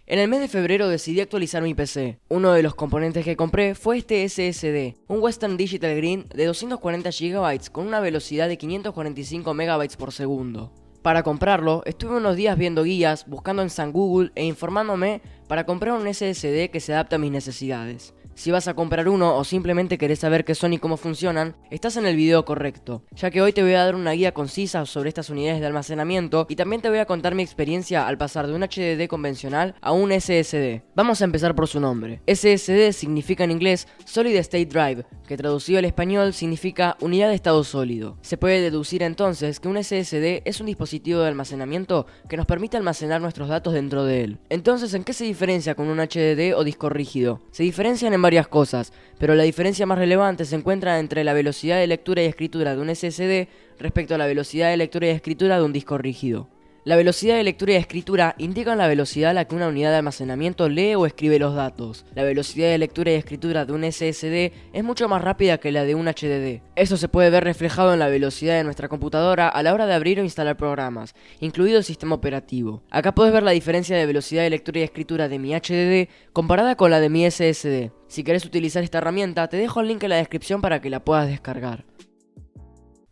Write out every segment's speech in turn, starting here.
En el mes de febrero decidí actualizar mi PC. Uno de los componentes que compré fue este SSD, un Western Digital Green de 240 GB con una velocidad de 545 MB por segundo. Para comprarlo, estuve unos días viendo guías, buscando en San Google e informándome para comprar un SSD que se adapte a mis necesidades. Si vas a comprar uno o simplemente querés saber qué son y cómo funcionan, estás en el video correcto, ya que hoy te voy a dar una guía concisa sobre estas unidades de almacenamiento y también te voy a contar mi experiencia al pasar de un HDD convencional a un SSD. Vamos a empezar por su nombre. SSD significa en inglés Solid State Drive, que traducido al español significa unidad de estado sólido. Se puede deducir entonces que un SSD es un dispositivo de almacenamiento que nos permite almacenar nuestros datos dentro de él. Entonces, ¿en qué se diferencia con un HDD o disco rígido? Se diferencian en varias cosas, pero la diferencia más relevante se encuentra entre la velocidad de lectura y escritura de un SSD respecto a la velocidad de lectura y escritura de un disco rígido. La velocidad de lectura y escritura indican la velocidad a la que una unidad de almacenamiento lee o escribe los datos. La velocidad de lectura y escritura de un SSD es mucho más rápida que la de un HDD. Eso se puede ver reflejado en la velocidad de nuestra computadora a la hora de abrir o instalar programas, incluido el sistema operativo. Acá puedes ver la diferencia de velocidad de lectura y escritura de mi HDD comparada con la de mi SSD. Si querés utilizar esta herramienta, te dejo el link en la descripción para que la puedas descargar.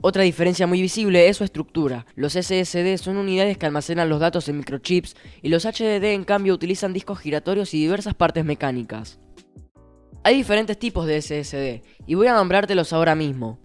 Otra diferencia muy visible es su estructura. Los SSD son unidades que almacenan los datos en microchips y los HDD en cambio utilizan discos giratorios y diversas partes mecánicas. Hay diferentes tipos de SSD y voy a nombrártelos ahora mismo.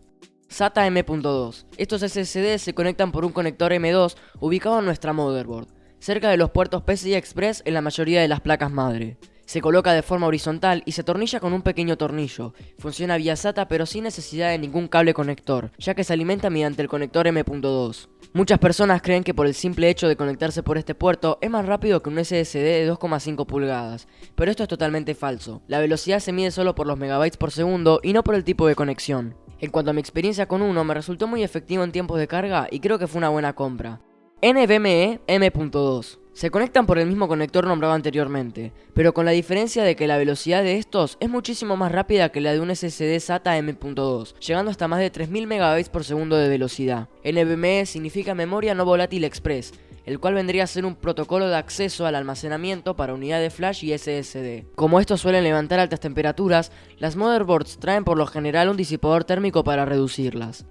SATA M.2. Estos SSD se conectan por un conector M2 ubicado en nuestra motherboard, cerca de los puertos PCI Express en la mayoría de las placas madre. Se coloca de forma horizontal y se atornilla con un pequeño tornillo. Funciona vía SATA pero sin necesidad de ningún cable conector, ya que se alimenta mediante el conector M.2. Muchas personas creen que por el simple hecho de conectarse por este puerto es más rápido que un SSD de 2,5 pulgadas, pero esto es totalmente falso. La velocidad se mide solo por los megabytes por segundo y no por el tipo de conexión. En cuanto a mi experiencia con uno, me resultó muy efectivo en tiempos de carga y creo que fue una buena compra. NVMe M.2. Se conectan por el mismo conector nombrado anteriormente, pero con la diferencia de que la velocidad de estos es muchísimo más rápida que la de un SSD SATA M.2, llegando hasta más de 3000 MB por segundo de velocidad. NVMe significa Memoria No Volátil Express, el cual vendría a ser un protocolo de acceso al almacenamiento para unidades flash y SSD. Como estos suelen levantar altas temperaturas, las motherboards traen por lo general un disipador térmico para reducirlas.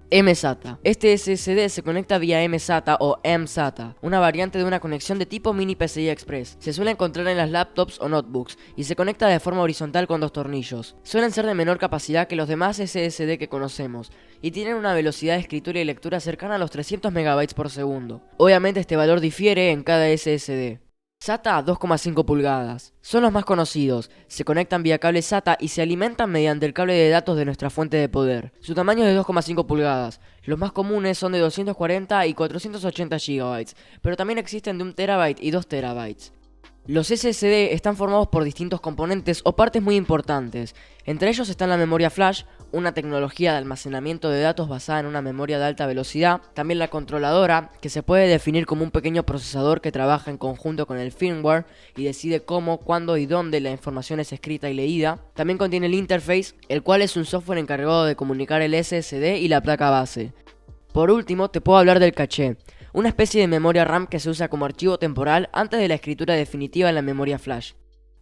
mSATA. Este SSD se conecta vía mSATA o mSATA, una variante de una conexión de tipo mini PCI Express. Se suele encontrar en las laptops o notebooks y se conecta de forma horizontal con dos tornillos. Suelen ser de menor capacidad que los demás SSD que conocemos y tienen una velocidad de escritura y lectura cercana a los 300 MB por segundo. Obviamente este valor difiere en cada SSD. SATA 2,5 pulgadas. Son los más conocidos, se conectan vía cable SATA y se alimentan mediante el cable de datos de nuestra fuente de poder. Su tamaño es de 2,5 pulgadas, los más comunes son de 240 y 480 GB, pero también existen de 1 TB y 2 TB. Los SSD están formados por distintos componentes o partes muy importantes. Entre ellos están la memoria flash, una tecnología de almacenamiento de datos basada en una memoria de alta velocidad. También la controladora, que se puede definir como un pequeño procesador que trabaja en conjunto con el firmware y decide cómo, cuándo y dónde la información es escrita y leída. También contiene el interface, el cual es un software encargado de comunicar el SSD y la placa base. Por último, te puedo hablar del caché, una especie de memoria RAM que se usa como archivo temporal antes de la escritura definitiva en la memoria flash.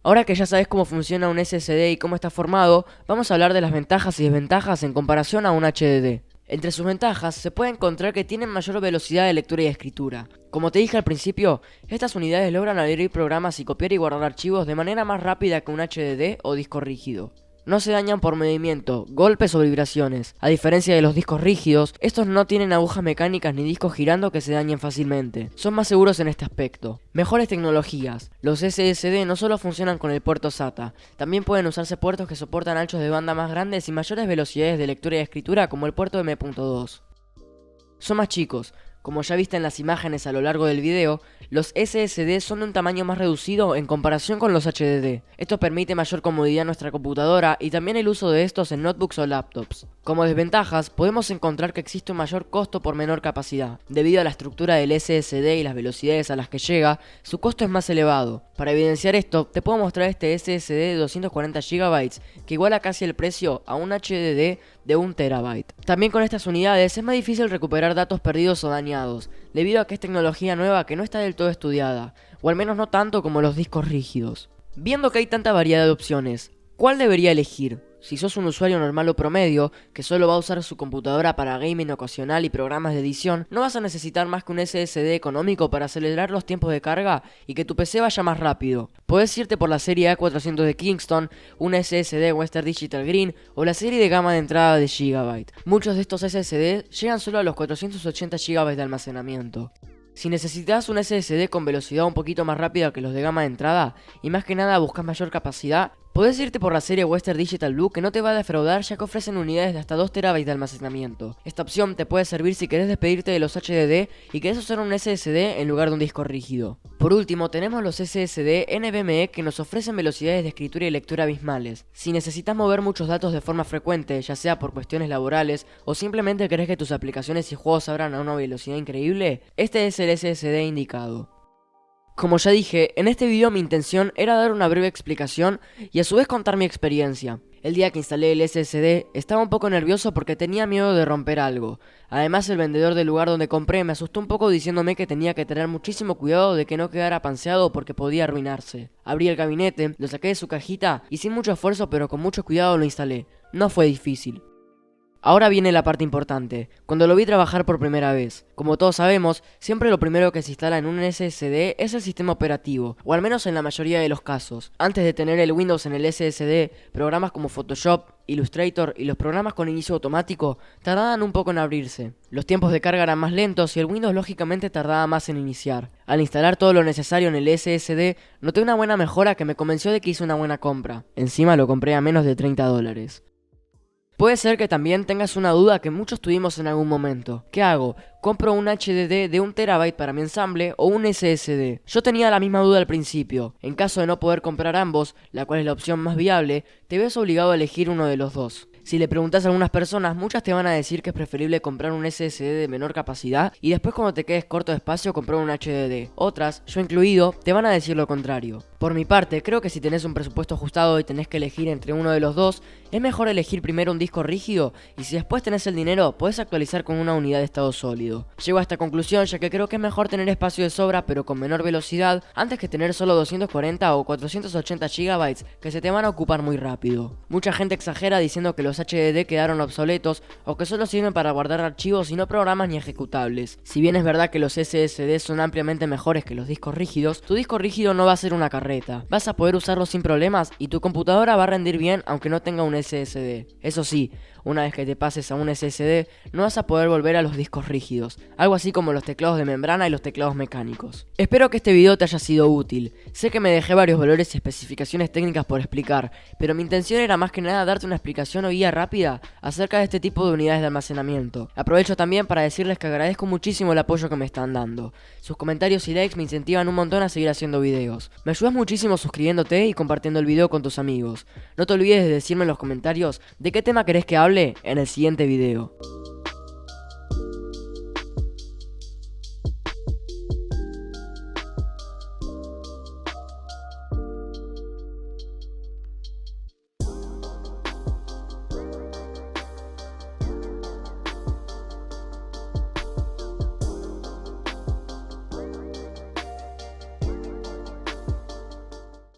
Ahora que ya sabes cómo funciona un SSD y cómo está formado, vamos a hablar de las ventajas y desventajas en comparación a un HDD. Entre sus ventajas se puede encontrar que tienen mayor velocidad de lectura y escritura. Como te dije al principio, estas unidades logran abrir programas y copiar y guardar archivos de manera más rápida que un HDD o disco rígido. No se dañan por movimiento, golpes o vibraciones. A diferencia de los discos rígidos, estos no tienen agujas mecánicas ni discos girando que se dañen fácilmente. Son más seguros en este aspecto. Mejores tecnologías. Los SSD no solo funcionan con el puerto SATA, también pueden usarse puertos que soportan anchos de banda más grandes y mayores velocidades de lectura y escritura como el puerto M.2. Son más chicos. Como ya viste en las imágenes a lo largo del video, los SSD son de un tamaño más reducido en comparación con los HDD. Esto permite mayor comodidad a nuestra computadora y también el uso de estos en notebooks o laptops. Como desventajas, podemos encontrar que existe un mayor costo por menor capacidad. Debido a la estructura del SSD y las velocidades a las que llega, su costo es más elevado. Para evidenciar esto, te puedo mostrar este SSD de 240 GB, que iguala casi el precio a un HDD de 1 TB. También con estas unidades es más difícil recuperar datos perdidos o dañados. diseñados, debido a que es tecnología nueva que no está del todo estudiada, o al menos no tanto como los discos rígidos. Viendo que hay tanta variedad de opciones, ¿cuál debería elegir? Si sos un usuario normal o promedio, que solo va a usar su computadora para gaming ocasional y programas de edición, no vas a necesitar más que un SSD económico para acelerar los tiempos de carga y que tu PC vaya más rápido. Podés irte por la serie A400 de Kingston, un SSD Western Digital Green o la serie de gama de entrada de Gigabyte. Muchos de estos SSD llegan solo a los 480 GB de almacenamiento. Si necesitas un SSD con velocidad un poquito más rápida que los de gama de entrada, y más que nada buscas mayor capacidad, podés irte por la serie Western Digital Blue, que no te va a defraudar ya que ofrecen unidades de hasta 2 TB de almacenamiento. Esta opción te puede servir si querés despedirte de los HDD y querés usar un SSD en lugar de un disco rígido. Por último, tenemos los SSD NVMe que nos ofrecen velocidades de escritura y lectura abismales. Si necesitas mover muchos datos de forma frecuente, ya sea por cuestiones laborales o simplemente querés que tus aplicaciones y juegos abran a una velocidad increíble, este es el SSD indicado. Como ya dije, en este video mi intención era dar una breve explicación y a su vez contar mi experiencia. El día que instalé el SSD estaba un poco nervioso porque tenía miedo de romper algo. Además, el vendedor del lugar donde compré me asustó un poco diciéndome que tenía que tener muchísimo cuidado de que no quedara panseado porque podía arruinarse. Abrí el gabinete, lo saqué de su cajita y sin mucho esfuerzo pero con mucho cuidado lo instalé. No fue difícil. Ahora viene la parte importante, cuando lo vi trabajar por primera vez. Como todos sabemos, siempre lo primero que se instala en un SSD es el sistema operativo, o al menos en la mayoría de los casos. Antes de tener el Windows en el SSD, programas como Photoshop, Illustrator y los programas con inicio automático tardaban un poco en abrirse. Los tiempos de carga eran más lentos y el Windows lógicamente tardaba más en iniciar. Al instalar todo lo necesario en el SSD, noté una buena mejora que me convenció de que hice una buena compra. Encima lo compré a menos de $30. Puede ser que también tengas una duda que muchos tuvimos en algún momento. ¿Qué hago? ¿Compro un HDD de 1 TB para mi ensamble o un SSD? Yo tenía la misma duda al principio. En caso de no poder comprar ambos, la cual es la opción más viable, te ves obligado a elegir uno de los dos. Si le preguntas a algunas personas, muchas te van a decir que es preferible comprar un SSD de menor capacidad y después cuando te quedes corto de espacio comprar un HDD. Otras, yo incluido, te van a decir lo contrario. Por mi parte, creo que si tenés un presupuesto ajustado y tenés que elegir entre uno de los dos, es mejor elegir primero un disco rígido y si después tenés el dinero, podés actualizar con una unidad de estado sólido. Llego a esta conclusión ya que creo que es mejor tener espacio de sobra pero con menor velocidad antes que tener solo 240 o 480 GB que se te van a ocupar muy rápido. Mucha gente exagera diciendo que los HDD quedaron obsoletos o que solo sirven para guardar archivos y no programas ni ejecutables. Si bien es verdad que los SSD son ampliamente mejores que los discos rígidos, tu disco rígido no va a ser una carreta. Vas a poder usarlo sin problemas y tu computadora va a rendir bien aunque no tenga un SSD. Eso sí, una vez que te pases a un SSD, no vas a poder volver a los discos rígidos, algo así como los teclados de membrana y los teclados mecánicos. Espero que este video te haya sido útil. Sé que me dejé varios valores y especificaciones técnicas por explicar, pero mi intención era más que nada darte una explicación o guía rápida acerca de este tipo de unidades de almacenamiento. Aprovecho también para decirles que agradezco muchísimo el apoyo que me están dando. Sus comentarios y likes me incentivan un montón a seguir haciendo videos. Me ayudas muchísimo suscribiéndote y compartiendo el video con tus amigos. No te olvides de decirme en los comentarios de qué tema querés que hable en el siguiente video.